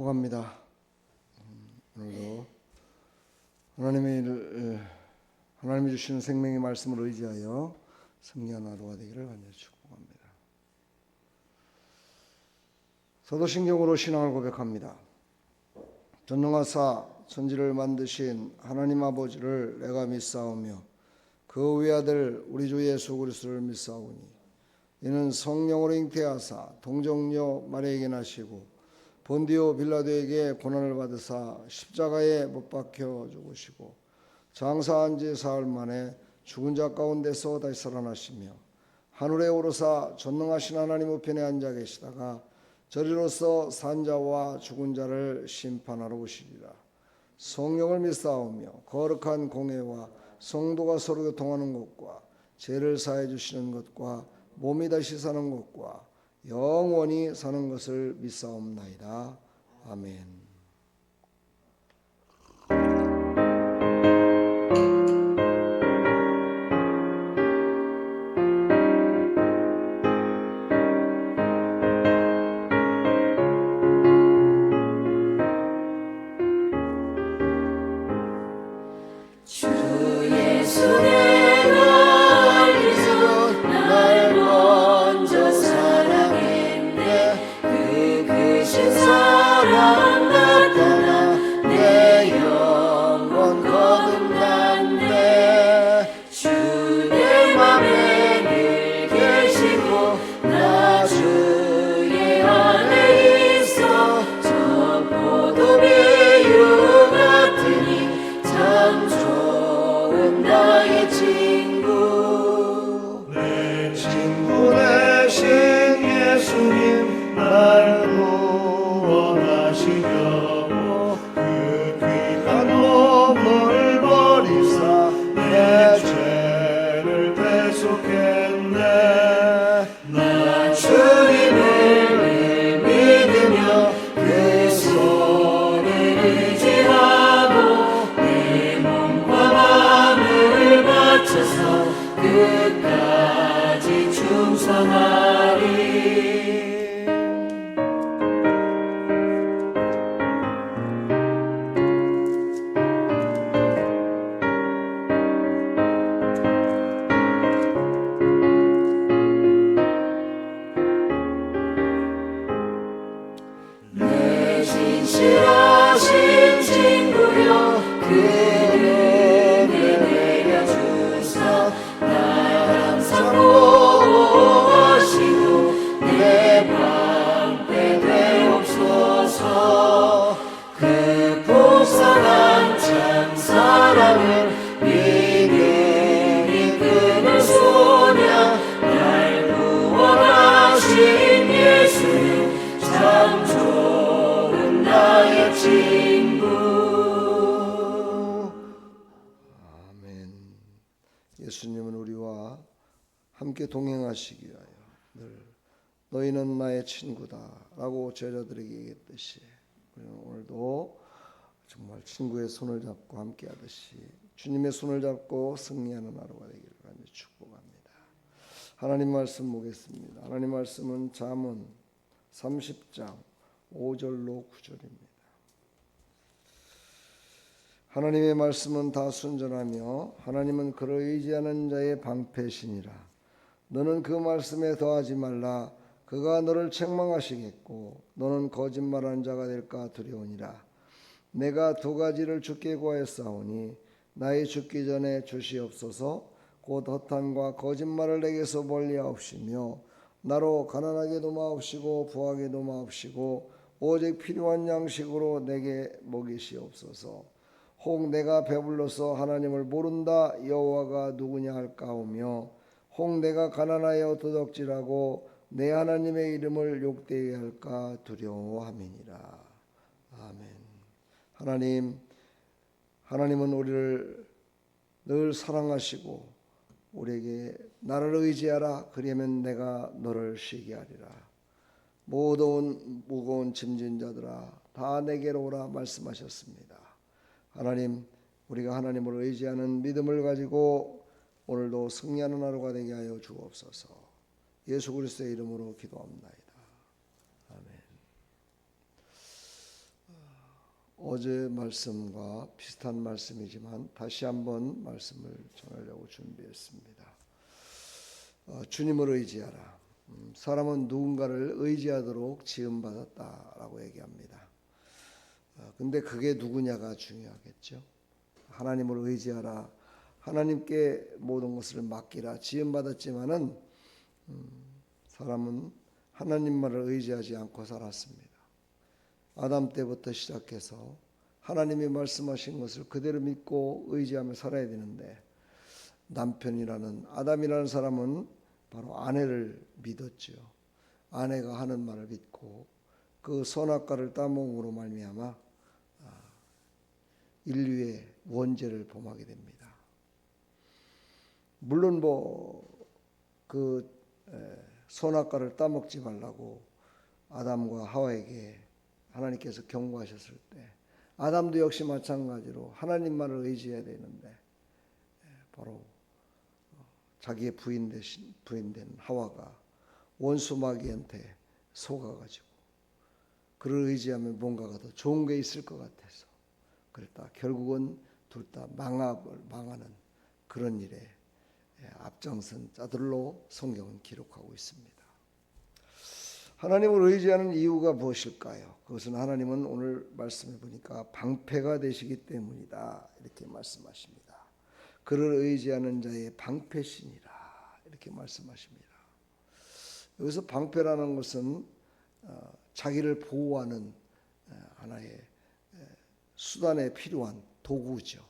합니다. 오늘도 하나님이 주시는 생명의 말씀을 의지하여 승리한 하루가 되기를 간절히 축복합니다. 사도신경으로 신앙을 고백합니다. 전능하사 천지를 만드신 하나님 아버지를 내가 믿사오며 그 외아들 우리 주 예수 그리스도를 믿사오니 이는 성령으로 잉태하사 동정녀 마리아에게 나시고 본디오 빌라도에게 고난을 받으사 십자가에 못 박혀 죽으시고 장사한 지 사흘 만에 죽은 자 가운데서 다시 살아나시며 하늘에 오르사 전능하신 하나님 우편에 앉아 계시다가 저리로서 산 자와 죽은 자를 심판하러 오시리라. 성령을 믿사오며 거룩한 공회와 성도가 서로 교통하는 것과 죄를 사해 주시는 것과 몸이 다시 사는 것과 영원히 사는 것을 믿사옵나이다. 아멘. 끝까지 충성하리. 내 진실하신 친구여 그 풍성한 참 사랑을 믿음이 끊을 소냐 날 구원하신 예수님 참 좋은 나의 친구. 아멘. 예수님은 우리와 함께 동행하시기 위하여 늘 너희는 나의 친구다 라고 제자들에게 얘기했듯이 오늘도 정말 친구의 손을 잡고 함께 하듯이 주님의 손을 잡고 승리하는 하루가 되기를 간절히 축복합니다. 하나님 말씀 보겠습니다. 하나님 말씀은 잠언 30장 5절로 9절입니다. 하나님의 말씀은 다 순전하며 하나님은 그를 의지하는 자의 방패시니라. 너는 그 말씀에 더하지 말라. 그가 너를 책망하시겠고 너는 거짓말하는 자가 될까 두려우니라. 내가 두 가지를 주께 구하였사오니 나의 죽기 전에 주시옵소서. 곧 허탄과 거짓말을 내게서 멀리하옵시며 나로 가난하게도 마옵시고 부하게도 마옵시고 오직 필요한 양식으로 내게 먹이시옵소서. 혹 내가 배불러서 하나님을 모른다 여호와가 누구냐 할까오며 혹 내가 가난하여 도둑질하고 내 하나님의 이름을 욕되게 할까 두려워함이니라. 아멘. 하나님은 우리를 늘 사랑하시고 우리에게 나를 의지하라 그러면 내가 너를 쉬게 하리라. 모든 무거운 짐진 자들아 다 내게로 오라 말씀하셨습니다. 하나님, 우리가 하나님을 의지하는 믿음을 가지고 오늘도 승리하는 하루가 되게 하여 주옵소서. 예수 그리스도의 이름으로 기도합니다. 아멘. 어제 말씀과 비슷한 말씀이지만 다시 한번 말씀을 전하려고 준비했습니다. 주님을 의지하라. 사람은 누군가를 의지하도록 지음받았다라고 얘기합니다. 근데 그게 누구냐가 중요하겠죠. 하나님을 의지하라. 하나님께 모든 것을 맡기라. 지음받았지만은 사람은 하나님만을 의지하지 않고 살았습니다. 아담 때부터 시작해서 하나님이 말씀하신 것을 그대로 믿고 의지하며 살아야 되는데, 남편이라는 아담이라는 사람은 바로 아내를 믿었죠. 아내가 하는 말을 믿고 그 선악과를 따먹음으로 말미암아 인류의 원죄를 범하게 됩니다. 물론 그 선악과를 따먹지 말라고 아담과 하와에게 하나님께서 경고하셨을 때, 아담도 역시 마찬가지로 하나님만을 의지해야 되는데, 바로 자기의 부인된 하와가 원수 마귀한테 속아가지고 그를 의지하면 뭔가가 더 좋은 게 있을 것 같아서 그랬다. 결국은 둘 다 망하는 그런 일에 앞장선 자들로 성경은 기록하고 있습니다. 하나님을 의지하는 이유가 무엇일까요? 그것은 하나님은 오늘 말씀해 보니까 방패가 되시기 때문이다, 이렇게 말씀하십니다. 그를 의지하는 자의 방패시니라, 이렇게 말씀하십니다. 여기서 방패라는 것은 자기를 보호하는 하나의 수단에 필요한 도구죠.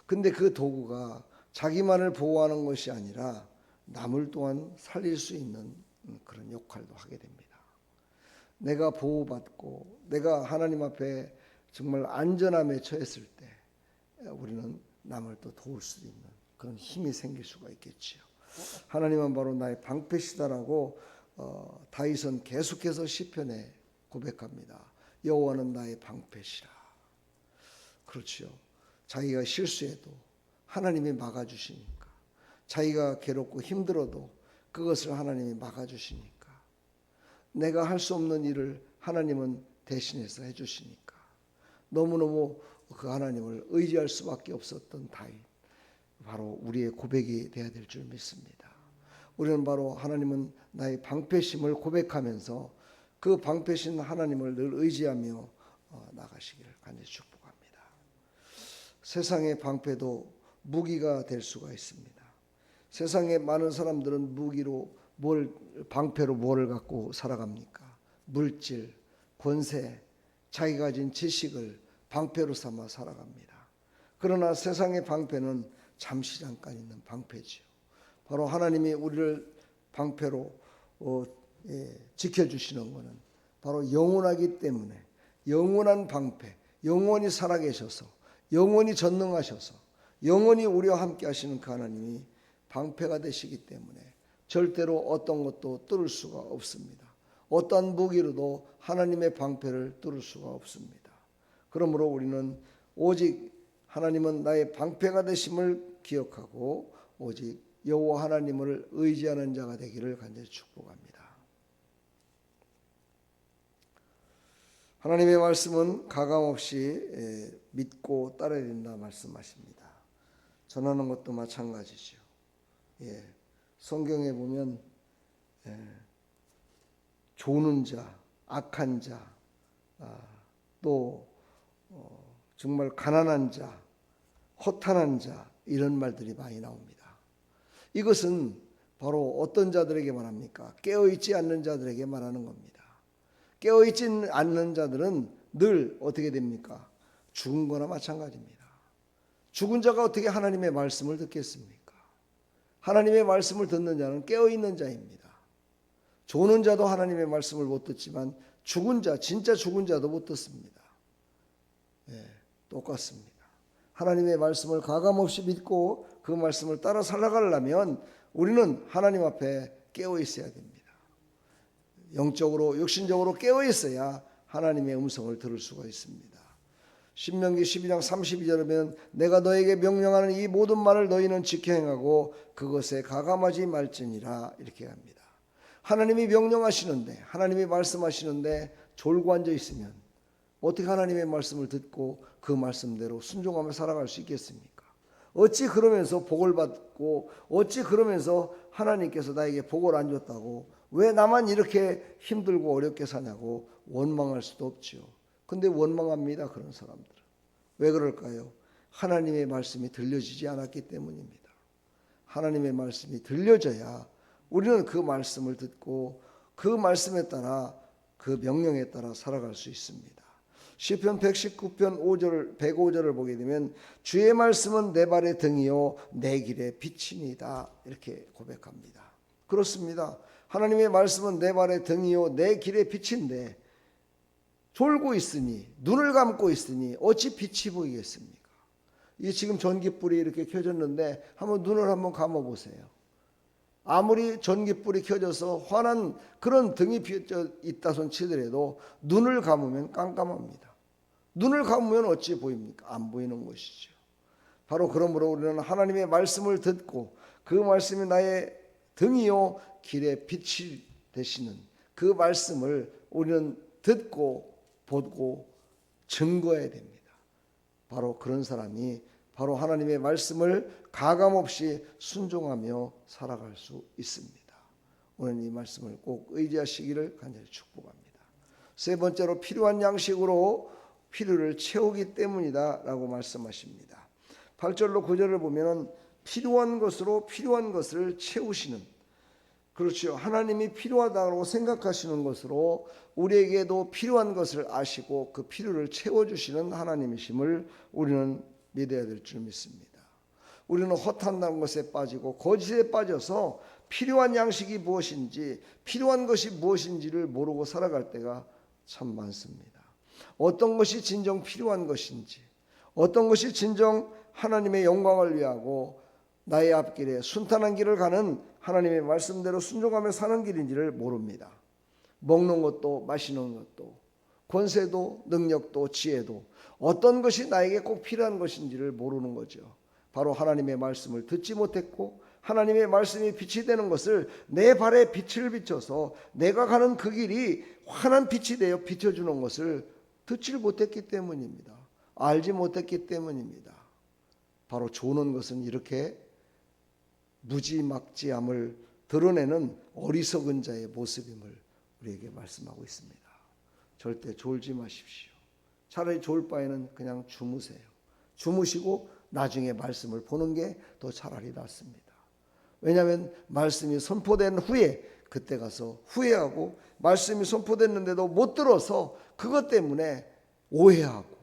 근데 그 도구가 자기만을 보호하는 것이 아니라 남을 또한 살릴 수 있는 그런 역할도 하게 됩니다. 내가 보호받고 내가 하나님 앞에 정말 안전함에 처했을 때 우리는 남을 또 도울 수 있는 그런 힘이 생길 수가 있겠지요. 하나님은 바로 나의 방패시다라고 다윗은 계속해서 시편에 고백합니다. 여호와는 나의 방패시라. 그렇죠. 자기가 실수해도 하나님이 막아주시니까, 자기가 괴롭고 힘들어도 그것을 하나님이 막아주시니까, 내가 할 수 없는 일을 하나님은 대신해서 해주시니까 너무너무 그 하나님을 의지할 수밖에 없었던 다윗, 바로 우리의 고백이 되어야 될 줄 믿습니다. 우리는 바로 하나님은 나의 방패심을 고백하면서 그 방패신 하나님을 늘 의지하며 나가시기를 간절히 축복합니다. 세상의 방패도 무기가 될 수가 있습니다. 세상에 많은 사람들은 방패로 뭐를 갖고 살아갑니까? 물질, 권세, 자기가 가진 지식을 방패로 삼아 살아갑니다. 그러나 세상의 방패는 잠시 잠깐 있는 방패지요. 바로 하나님이 우리를 방패로 지켜주시는 것은 바로 영원하기 때문에, 영원한 방패, 영원히 살아계셔서 영원히 전능하셔서 영원히 우리와 함께 하시는 그 하나님이 방패가 되시기 때문에 절대로 어떤 것도 뚫을 수가 없습니다. 어떠한 무기로도 하나님의 방패를 뚫을 수가 없습니다. 그러므로 우리는 오직 하나님은 나의 방패가 되심을 기억하고 오직 여호와 하나님을 의지하는 자가 되기를 간절히 축복합니다. 하나님의 말씀은 가감없이 믿고 따라야 된다 말씀하십니다. 전하는 것도 마찬가지죠. 성경에 보면 조는 자, 악한 자, 또 정말 가난한 자, 허탄한 자, 이런 말들이 많이 나옵니다. 이것은 바로 어떤 자들에게 말합니까? 깨어있지 않는 자들에게 말하는 겁니다. 깨어있지 않는 자들은 늘 어떻게 됩니까? 죽은 거나 마찬가지입니다. 죽은 자가 어떻게 하나님의 말씀을 듣겠습니까? 하나님의 말씀을 듣는 자는 깨어있는 자입니다. 조는 자도 하나님의 말씀을 못 듣지만 죽은 자, 진짜 죽은 자도 못 듣습니다. 똑같습니다. 하나님의 말씀을 가감없이 믿고 그 말씀을 따라 살아가려면 우리는 하나님 앞에 깨어 있어야 됩니다. 영적으로, 육신적으로 깨어 있어야 하나님의 음성을 들을 수가 있습니다. 신명기 12장 32절에 보면 내가 너에게 명령하는 이 모든 말을 너희는 지켜 행하고 그것에 가감하지 말지니라, 이렇게 합니다. 하나님이 명령하시는데, 하나님이 말씀하시는데 졸고 앉아 있으면 어떻게 하나님의 말씀을 듣고 그 말씀대로 순종하며 살아갈 수 있겠습니까? 어찌 그러면서 복을 받고 어찌 그러면서 하나님께서 나에게 복을 안 줬다고 왜 나만 이렇게 힘들고 어렵게 사냐고 원망할 수도 없지요. 근데 원망합니다. 그런 사람들은. 왜 그럴까요? 하나님의 말씀이 들려지지 않았기 때문입니다. 하나님의 말씀이 들려져야 우리는 그 말씀을 듣고 그 말씀에 따라 그 명령에 따라 살아갈 수 있습니다. 시편 119편 5절 105절을 보게 되면 주의 말씀은 내 발의 등이요 내 길의 빛이니이다 이렇게 고백합니다. 그렇습니다. 하나님의 말씀은 내 발의 등이요 내 길의 빛인데 졸고 있으니 눈을 감고 있으니 어찌 빛이 보이겠습니까? 이 지금 전깃불이 이렇게 켜졌는데 한번 눈을 한번 감아 보세요. 아무리 전깃불이 켜져서 환한 그런 등이 비어 있다 손 치더라도 눈을 감으면 깜깜합니다. 눈을 감으면 어찌 보입니까? 안 보이는 것이죠. 바로 그러므로 우리는 하나님의 말씀을 듣고 그 말씀이 나의 등이요 길의 빛이 되시는 그 말씀을 우리는 듣고 보고 증거해야 됩니다. 바로 그런 사람이 바로 하나님의 말씀을 가감없이 순종하며 살아갈 수 있습니다. 오늘 이 말씀을 꼭 의지하시기를 간절히 축복합니다. 세 번째로 필요한 양식으로 필요를 채우기 때문이다 라고 말씀하십니다. 8절로 9절을 보면 필요한 것으로 필요한 것을 채우시는, 그렇죠. 하나님이 필요하다고 생각하시는 것으로 우리에게도 필요한 것을 아시고 그 필요를 채워주시는 하나님이심을 우리는 믿어야 될 줄 믿습니다. 우리는 허탄한 것에 빠지고 거짓에 빠져서 필요한 양식이 무엇인지 필요한 것이 무엇인지를 모르고 살아갈 때가 참 많습니다. 어떤 것이 진정 필요한 것인지, 어떤 것이 진정 하나님의 영광을 위하고 나의 앞길에 순탄한 길을 가는 하나님의 말씀대로 순종하며 사는 길인지를 모릅니다. 먹는 것도 마시는 것도 권세도 능력도 지혜도 어떤 것이 나에게 꼭 필요한 것인지를 모르는 거죠. 바로 하나님의 말씀을 듣지 못했고 하나님의 말씀이 빛이 되는 것을 내 발에 빛을 비춰서 내가 가는 그 길이 환한 빛이 되어 비춰주는 것을 듣지 못했기 때문입니다. 알지 못했기 때문입니다. 바로 조는 것은 이렇게 무지막지함을 드러내는 어리석은 자의 모습임을 우리에게 말씀하고 있습니다. 절대 졸지 마십시오. 차라리 졸 바에는 그냥 주무세요. 주무시고 나중에 말씀을 보는 게 더 차라리 낫습니다. 왜냐하면 말씀이 선포된 후에 그때 가서 후회하고 말씀이 선포됐는데도 못 들어서 그것 때문에 오해하고,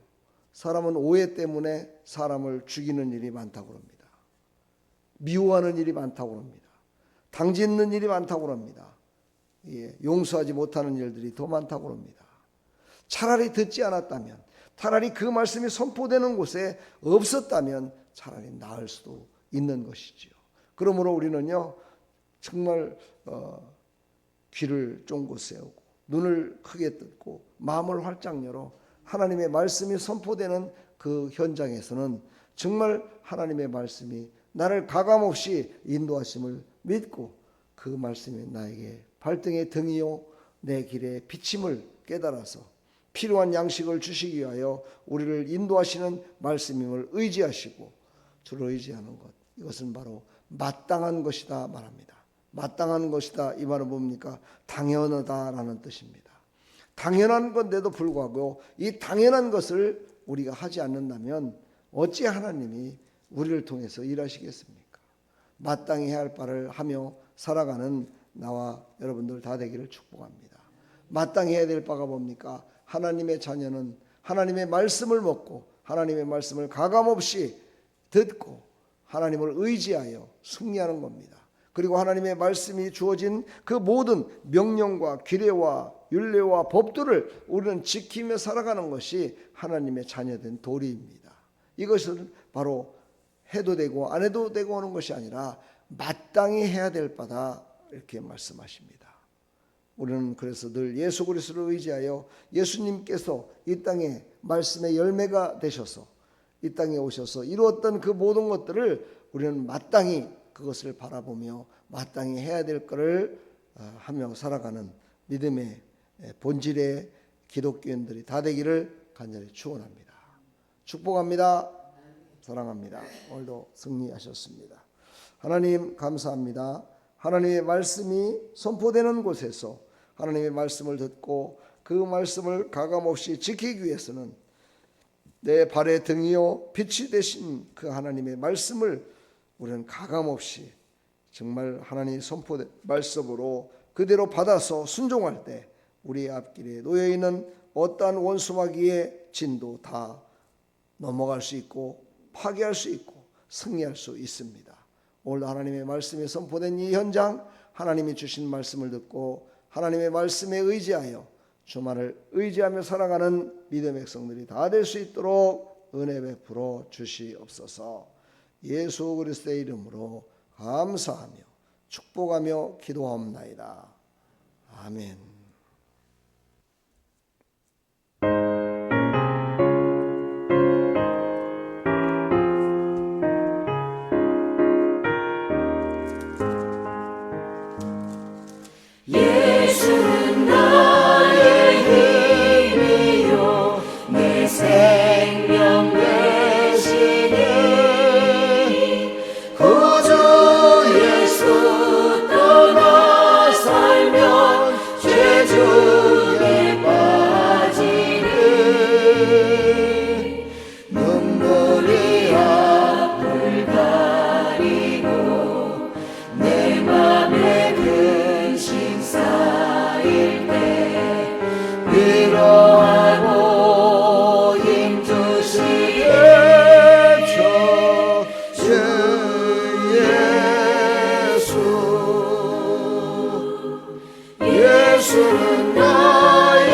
사람은 오해 때문에 사람을 죽이는 일이 많다고 합니다. 미워하는 일이 많다고 합니다. 당짓는 일이 많다고 합니다. 용서하지 못하는 일들이 더 많다고 합니다. 차라리 듣지 않았다면, 차라리 그 말씀이 선포되는 곳에 없었다면 차라리 나을 수도 있는 것이지요. 그러므로 우리는요 정말 귀를 쫑긋 세우고 눈을 크게 뜯고 마음을 활짝 열어 하나님의 말씀이 선포되는 그 현장에서는 정말 하나님의 말씀이 나를 가감없이 인도하심을 믿고 그 말씀이 나에게 발등의 등이요 내 길의 비침을 깨달아서 필요한 양식을 주시기 위하여 우리를 인도하시는 말씀임을 의지하시고 주를 의지하는 것, 이것은 바로 마땅한 것이다 말합니다. 마땅한 것이다 이 말은 뭡니까? 당연하다라는 뜻입니다. 당연한 건데도 불구하고 이 당연한 것을 우리가 하지 않는다면 어찌 하나님이 우리를 통해서 일하시겠습니까? 마땅히 해야 할 바를 하며 살아가는 나와 여러분들 다 되기를 축복합니다. 마땅히 해야 될 바가 뭡니까? 하나님의 자녀는 하나님의 말씀을 먹고 하나님의 말씀을 가감없이 듣고 하나님을 의지하여 승리하는 겁니다. 그리고 하나님의 말씀이 주어진 그 모든 명령과 규례와 율례와 법들을 우리는 지키며 살아가는 것이 하나님의 자녀된 도리입니다. 이것은 바로 해도 되고 안 해도 되고 하는 것이 아니라 마땅히 해야 될 바다 이렇게 말씀하십니다. 우리는 그래서 늘 예수 그리스도를 의지하여 예수님께서 이 땅에 말씀의 열매가 되셔서 이 땅에 오셔서 이루었던 그 모든 것들을 우리는 마땅히 그것을 바라보며 마땅히 해야 될 것을 하며 살아가는 믿음의 본질의 기독교인들이 다 되기를 간절히 축원합니다. 축복합니다. 사랑합니다. 오늘도 승리하셨습니다. 하나님 감사합니다. 하나님의 말씀이 선포되는 곳에서 하나님의 말씀을 듣고 그 말씀을 가감없이 지키기 위해서는 내 발의 등이요 빛이 되신 그 하나님의 말씀을 우리는 가감없이 정말 하나님의 선포된 말씀으로 그대로 받아서 순종할 때 우리 앞길에 놓여있는 어떠한 원수마귀의 진도 다 넘어갈 수 있고 파괴할 수 있고 승리할 수 있습니다. 오늘 하나님의 말씀이 선포된 이 현장, 하나님이 주신 말씀을 듣고 하나님의 말씀에 의지하여 주만을 의지하며 살아가는 믿음의 백성들이 다 될 수 있도록 은혜 베풀어 주시옵소서. 예수 그리스도의 이름으로 감사하며 축복하며 기도하옵나이다. 아멘. 예수는 나의 힘이요 내 생명 되시니 구주 예수 떠나 살면 죄 중에 빠지리 눈물이 앞을 가리고 내 맘에 근심 쌓일 때 위로하고 힘주시게 주 예수는 나의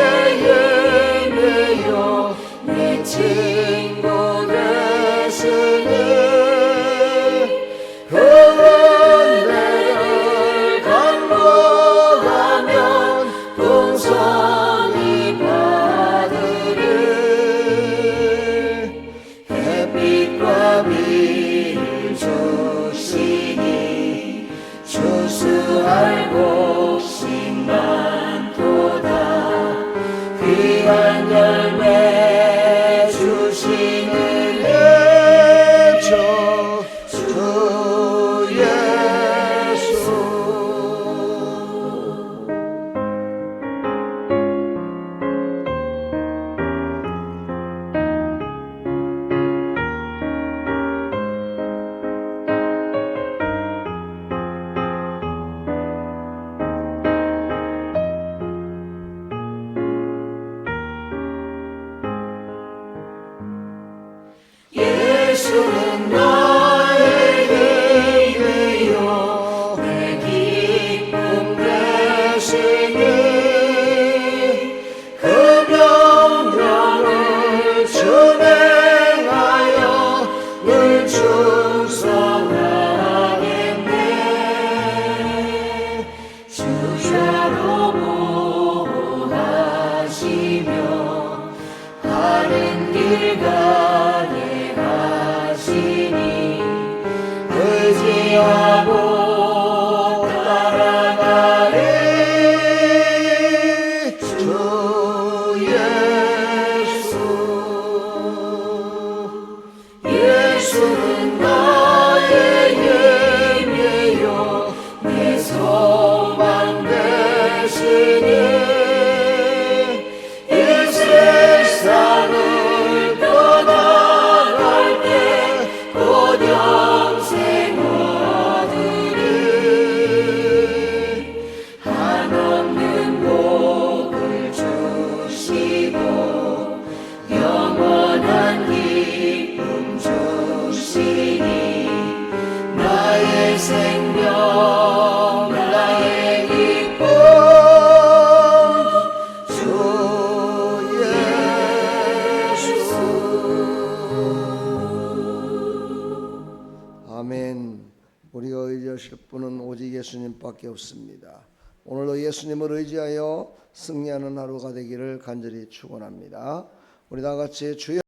힘이요 내 친구 되시니 그 은혜를 간구하면 풍성히 받으리 햇빛과 비를 주시니 추수할 곡식 많도다 귀한 열매 주시는 주 예수 예수는 나의 힘이요 내 기쁨 되시니 그 명령을 준행하여 늘 충성하겠네 주야로 보호하시며 바른 길 가게 하시니 의지하고 따라가리 주 예수는 나의 힘이요 내 소망 되시니 이 세상을 떠나갈 때 곧 영생 얻으리 한없는 복을 주시고 영원한 기쁨 주시니 나의 생명 나의 기쁨 주 예수 아멘. 우리가 의지하실 분은 오직 예수님밖에 없습니다. 오늘도 예수님을 의지하여 승리하는 하루가 되기를 간절히 축원합니다. 우리 다 같이 주여